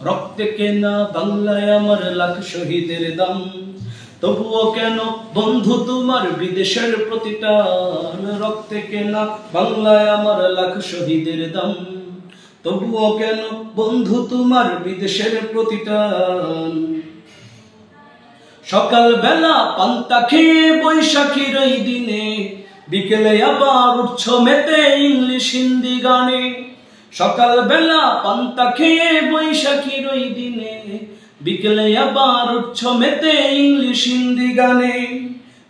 রক্তে কেনা বাংলায় আমার লাখ শহীদের দাম। তবুও কেন বন্ধু তোমার বিদেশের প্রতি টান? রক্তে কেনা বাংলায় আমার লাখ শহীদের দাম। তবুও কেন বন্ধু তোমার বিদেশের প্রতি টান? সকাল বেলা পান্তা খেয়ে বৈশাখীর এই দিনে, বিকেলে আবার উঠছ মেতে ইংলিশ হিন্দি গানে। সকাল বেলা পান্তা খেয়ে বৈশাখীর ওই দিনে, বিকেলে আবার উঠছ মেতে ইংলিশ হিন্দি গানে।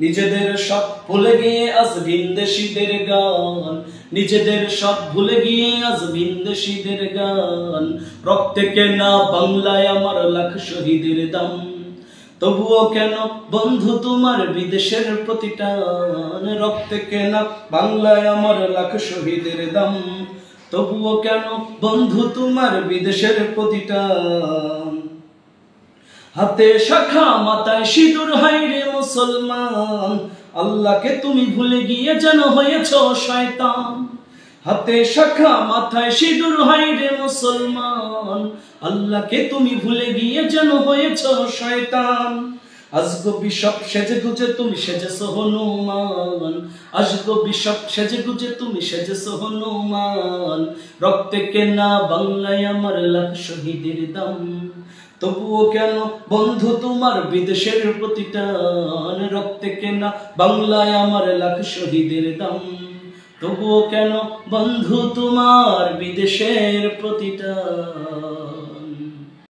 নিজেদের সব ভুলে গিয়ে আজ ভিনদেশীদের গান, নিজেদের সব ভুলে গিয়ে আজ ভিনদেশীদের গান। রক্তে কেনা বাংলায় আমার লাখ শহীদের দাম। তবুও কেন বন্ধু তোমার বিদেশের প্রতি টান? রক্তে কেনা বাংলায় আমার লাখ শহীদের দাম। তবুও কেন বন্ধু তোমার বিদেশের প্রতি টান? হাতে শাখা মাথায় সিঁদুর হাইরে মুসলমান, আল্লাহকে তুমি ভুলে গিয়ে যেন হয়েছ শয়তান। হাতে শাখা মাথায় সিঁদুর হাইরে মুসলমান, আল্লাহকে তুমি ভুলে গিয়ে যেন হয়েছ শয়তান। আজগো বিশপ সেজে গুজে তুমি সেজেছ হনুমান, আজগো বিশপ সেজে গুজে তুমি সেজেছ হনুমান। রক্তে কেনা বাংলায় আমার লাখ শহীদের দাম। তবুও কেন বন্ধু তোমার বিদেশের প্রতি টান? রক্তে কেনা বাংলায় আমার লাখ শহীদের দাম। তবুও কেন বন্ধু তোমার বিদেশের প্রতি টান?